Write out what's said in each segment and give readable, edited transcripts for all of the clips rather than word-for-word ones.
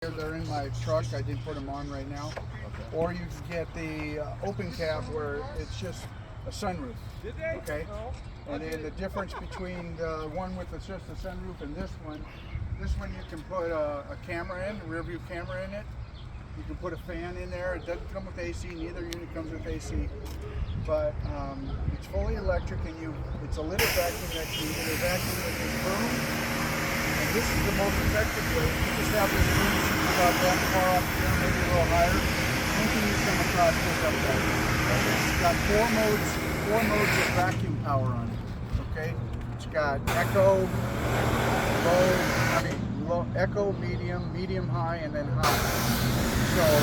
They're in my truck. I didn't put them on right now. Okay. Or you can get the open cab where it's just a sunroof. Okay. And then the difference between the one with just a sunroof and this one you can put a camera in, a rear view camera in it. You can put a fan in there. It doesn't come with AC. Neither unit comes with AC. But it's fully electric, and it's a litter vacuum that you either vacuum with this broom. And this is the most effective way. You just have this broom shoot about that far off here, maybe a little higher. Anything you come across goes up there. It's got four modes of vacuum power on it. Okay? It's got echo, low, echo, medium, high, and then high. So if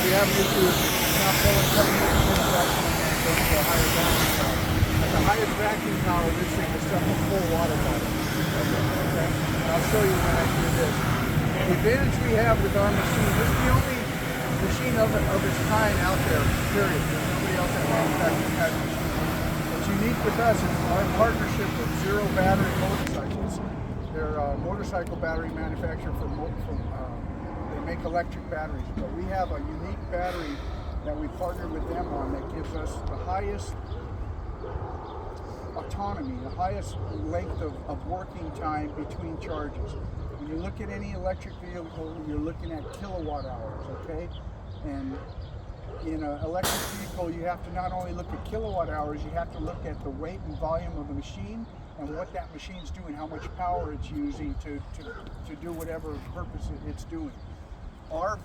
you have an issue, it's not pulling something in a vacuum and it goes to a higher vacuum power. At the highest vacuum power, this thing is stuff a full water bottle. Okay? And I'll show you when I do this. The advantage we have with our machine, this is the only machine of its kind out there, period. There's nobody else that manufactures that machine. What's unique with us is our partnership with Zero Battery Motorcycles. They're a motorcycle battery manufacturer they make electric batteries, but we have a unique battery that we partnered with them on that gives us the highest autonomy, the highest length of working time between charges. When you look at any electric vehicle, you're looking at kilowatt hours, okay? And in an electric vehicle, you have to not only look at kilowatt hours, you have to look at the weight and volume of the machine and what that machine's doing, how much power it's using to do whatever purpose it's doing. Our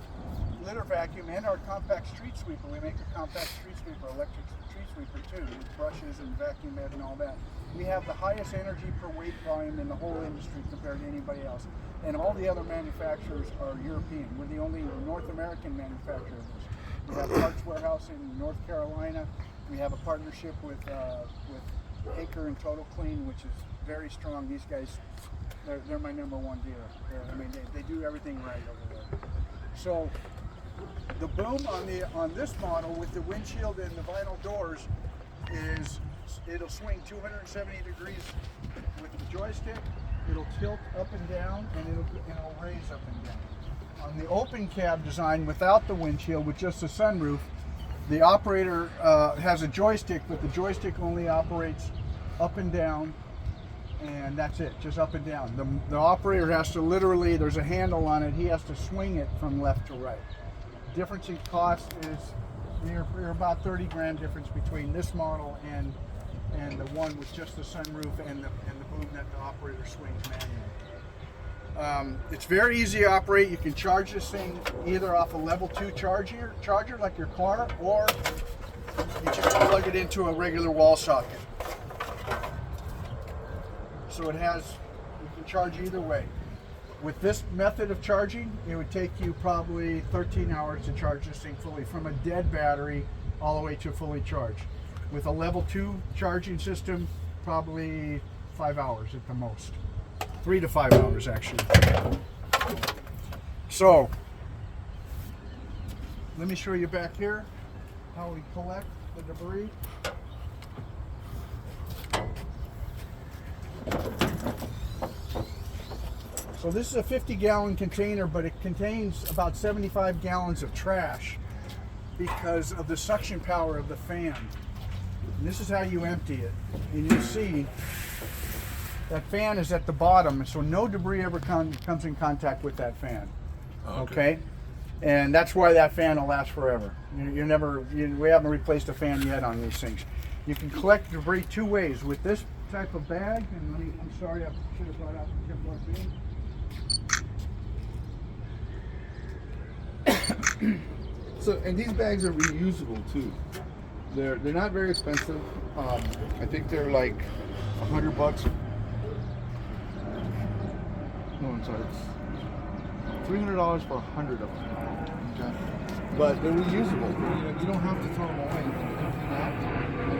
litter vacuum and our compact street sweeper, we make a compact street sweeper, electric street sweeper too, with brushes and vacuum head and all that. We have the highest energy per weight volume in the whole industry compared to anybody else. And all the other manufacturers are European. We're the only North American manufacturer of this. We have Parts Warehouse in North Carolina. We have a partnership with Acre and Total Clean, which is very strong. These guys, they're my number one dealer. They do everything right over there. So the boom on this model with the windshield and the vinyl doors it'll swing 270 degrees with the joystick. It'll tilt up and down, and it'll raise up and down. On the open cab design without the windshield, with just the sunroof, the operator has a joystick, but the joystick only operates up and down, and that's it, just up and down. The operator has to literally, there's a handle on it, he has to swing it from left to right. Difference in cost is you're about 30 grand difference between this model and the one with just the sunroof and the boom that the operator swings manually. It's very easy to operate. You can charge this thing either off a level 2 charger like your car, or you just plug it into a regular wall socket. So you can charge either way. With this method of charging, it would take you probably 13 hours to charge this thing fully, from a dead battery all the way to fully charged. With a level 2 charging system, probably 5 hours at the most. 3 to 5 hours actually. So, let me show you back here how we collect the debris. So this is a 50-gallon container, but it contains about 75 gallons of trash because of the suction power of the fan. And this is how you empty it. And you'll see that fan is at the bottom, so no debris ever comes in contact with that fan. Okay? And that's why that fan will last forever. We haven't replaced a fan yet on these things. You can collect debris 2 ways. With this type of bag, and I'm sorry, I should have brought out the Kevlar bin. So, and these bags are reusable too. They're not very expensive. I think they're like $100. No, I'm sorry, it's $300 for 100 of them. Okay, but they're reusable. You don't have to throw them away. You can empty that.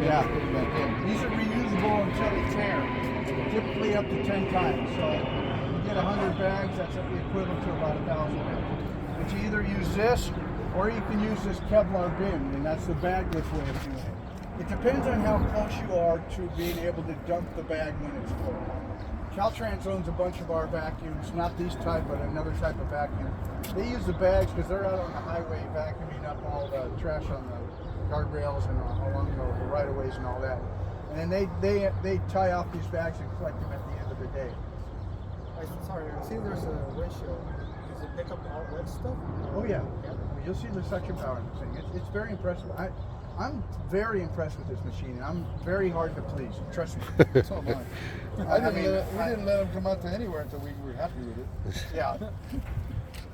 Yeah, put them back in. These are reusable until they tear, typically up to 10 times. So you get 100 bags, that's the equivalent to about 1,000 bags. But you either use this, or you can use this Kevlar bin, and that's the bagless way of doing it. It depends on how close you are to being able to dump the bag when it's full. Caltrans owns a bunch of our vacuums, not these type, but another type of vacuum. They use the bags because they're out on the highway vacuuming up all the trash on the guardrails and along the right-of-ways and all that. And then they tie off these bags and collect them at the end of the day. Sorry, I see there's a ratio. Does it pick up all wet stuff? Oh yeah, you'll see the suction power in this thing. It's very impressive. I'm very impressed with this machine, and I'm very hard to please. Trust me. So am I. We didn't let him come out to anywhere until we were happy with it. Yeah,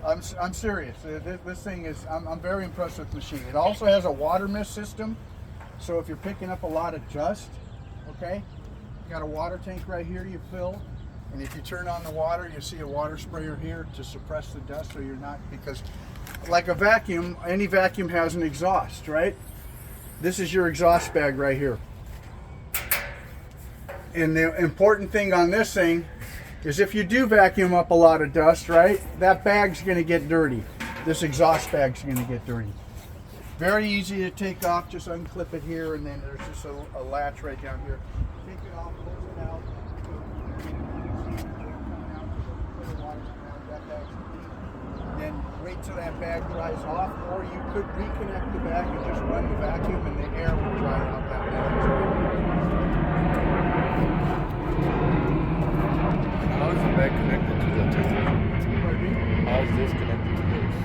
I'm serious. This thing is. I'm very impressed with the machine. It also has a water mist system, so if you're picking up a lot of dust, okay, you got a water tank right here you fill. And if you turn on the water, you see a water sprayer here to suppress the dust so you're not, because like a vacuum, any vacuum has an exhaust, right? This is your exhaust bag right here. And the important thing on this thing is if you do vacuum up a lot of dust, right, that bag's going to get dirty. This exhaust bag's going to get dirty. Very easy to take off, just unclip it here, and then there's just a latch right down here. Take it off, close it out. Then wait till that bag dries off, or you could reconnect the bag and just run the vacuum and the air will dry out that bag. How is the bag connected to the tank? Pardon me? How is this connected to this?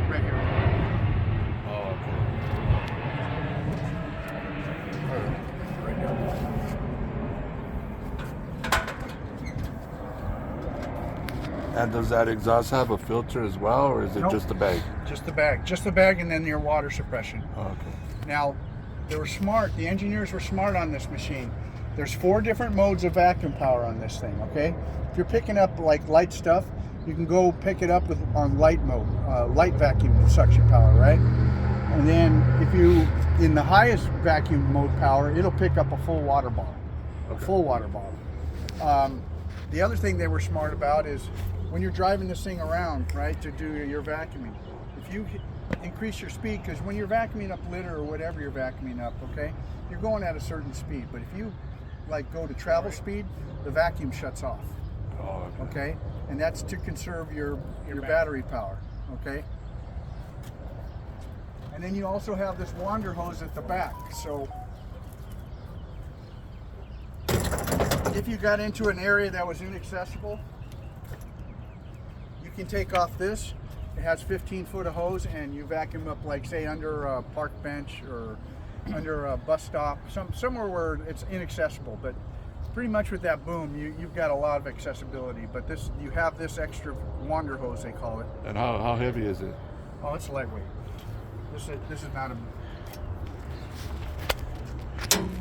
Right here. Oh, okay. Right here. And does that exhaust have a filter as well, or is it Nope. just a bag? Just the bag, and then your water suppression. Oh, okay. Now, they were smart. The engineers were smart on this machine. There's 4 different modes of vacuum power on this thing, okay? If you're picking up like light stuff, you can go pick it up on light mode, light vacuum suction power, right? And then if you, in the highest vacuum mode power, it'll pick up a full water bottle, a full water bottle. The other thing they were smart about is when you're driving this thing around, right, to do your vacuuming, if you increase your speed, because when you're vacuuming up litter or whatever you're vacuuming up, okay, you're going at a certain speed. But if you like go to travel speed, the vacuum shuts off. Oh, okay. Okay, and that's to conserve your battery power. Okay, and then you also have this wander hose at the back. So if you got into an area that was inaccessible, you can take off this. It has 15 foot of hose, and you vacuum up, like say under a park bench or under a bus stop, somewhere where it's inaccessible. But pretty much with that boom, you've got a lot of accessibility. But this, you have this extra wander hose, they call it. And how heavy is it? Oh, it's lightweight. This is not a.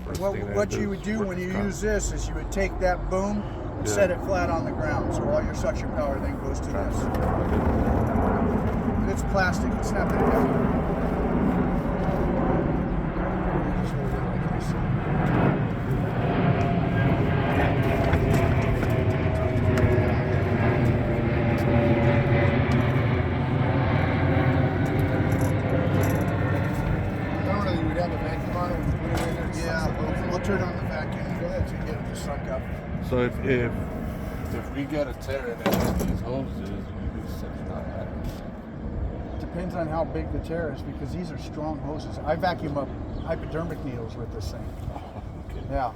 First thing I What do you would is do work when the you con- use this is you would take that boom and Yeah. set it flat on the ground, so all your suction power then goes to this. But it's plastic. It's not that heavy. Just hold it like this. Normally we'd have a vacuum on it and put it in there. Yeah, we'll turn on the vacuum and go ahead to get it to suck up. So if we get a tear in any of these hoses, we do something on that. Depends on how big the tear is, because these are strong hoses. I vacuum up hypodermic needles with this thing. Okay. Yeah.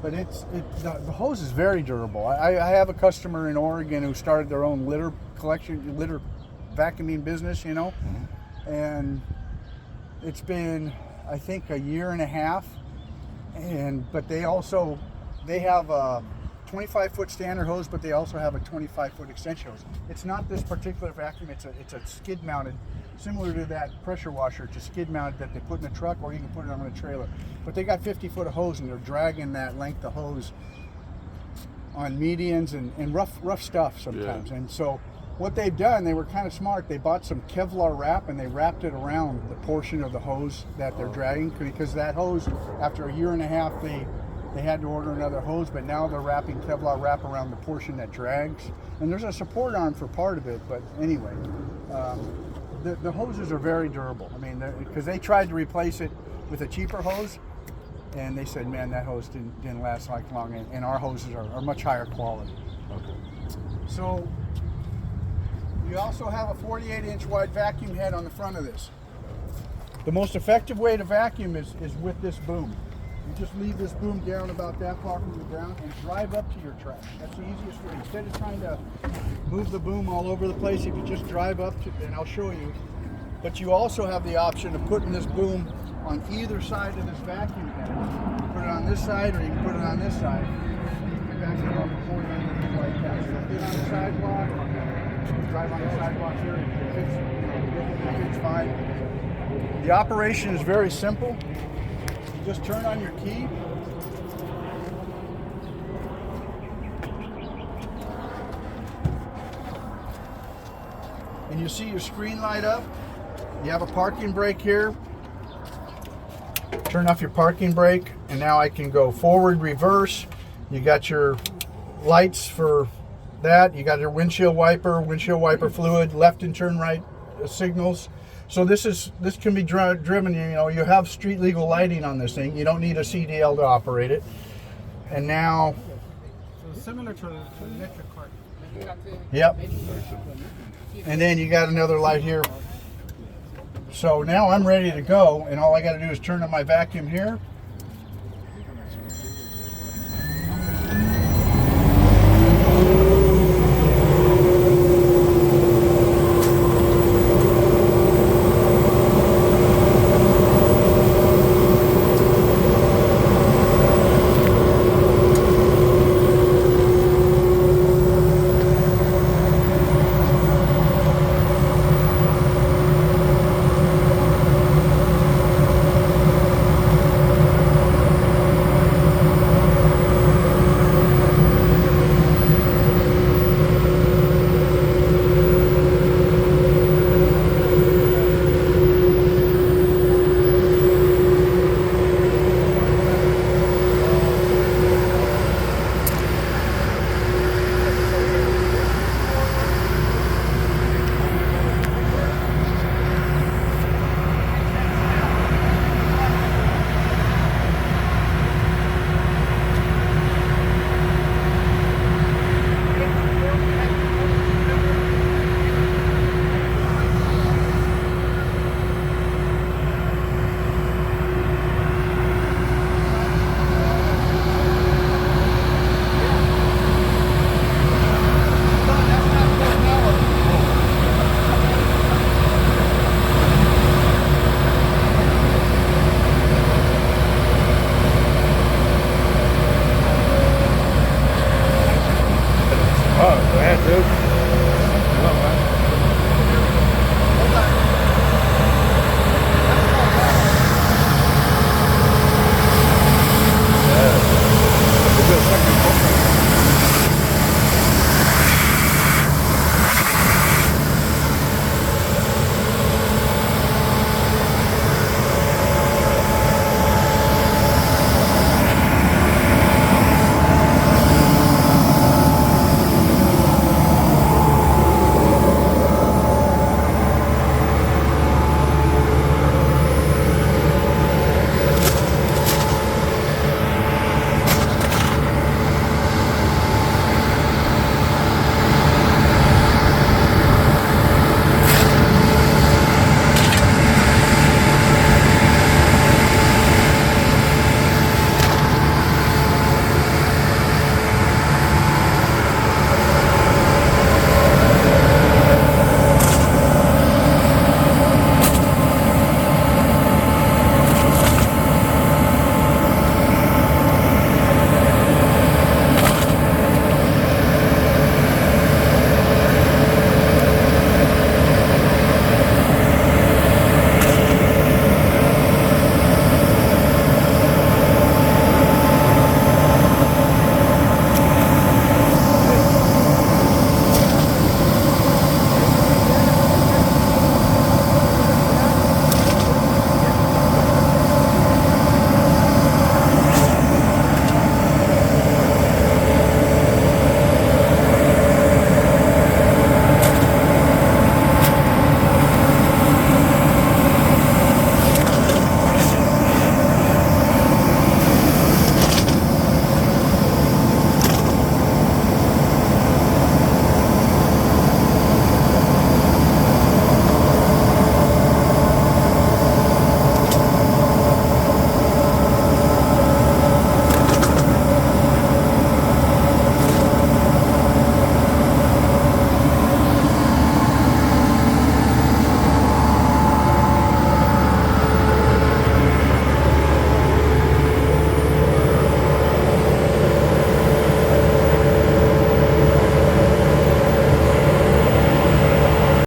But the hose is very durable. I have a customer in Oregon who started their own litter vacuuming business, you know, and it's been, I think, a year and a half. But they have a 25-foot standard hose, but they also have a 25-foot extension hose. It's not this particular vacuum. It's a skid mounted, similar to that pressure washer. It's a skid mounted that they put in a truck, or you can put it on a trailer. But they got 50 foot of hose, and they're dragging that length of hose on medians and rough stuff sometimes. Yeah. And so what they've done, they were kind of smart. They bought some Kevlar wrap, and they wrapped it around the portion of the hose that they're dragging, because that hose, after a year and a half, they had to order another hose, but now they're wrapping Kevlar wrap around the portion that drags. And there's a support arm for part of it, but anyway, the hoses are very durable. I mean, because they tried to replace it with a cheaper hose, And they said, man, that hose didn't last like long, and our hoses are much higher quality. Okay. So you also have a 48-inch wide vacuum head on the front of this. The most effective way to vacuum is with this boom. You just leave this boom down about that far from the ground and drive up to your trash. That's the easiest way. Instead of trying to move the boom all over the place, if you just drive up to, and I'll show you. But you also have the option of putting this boom on either side of this vacuum head. You can put it on this side, or you can put it on this side. You can vacuum on the 48 inches like that. So if it's on the sidewalk, drive on the sidewalk here, it fits fine. The operation is very simple. You just turn on your key. And you see your screen light up. You have a parking brake here. Turn off your parking brake, and now I can go forward, reverse. You got your lights for that. You got your windshield wiper fluid, left and turn right signals. So this can be driven. You know, you have street legal lighting on this thing. You don't need a CDL to operate it. And now, So similar to an electric car. yep. And then you got another light here. So now I'm ready to go, and all I got to do is turn on my vacuum here,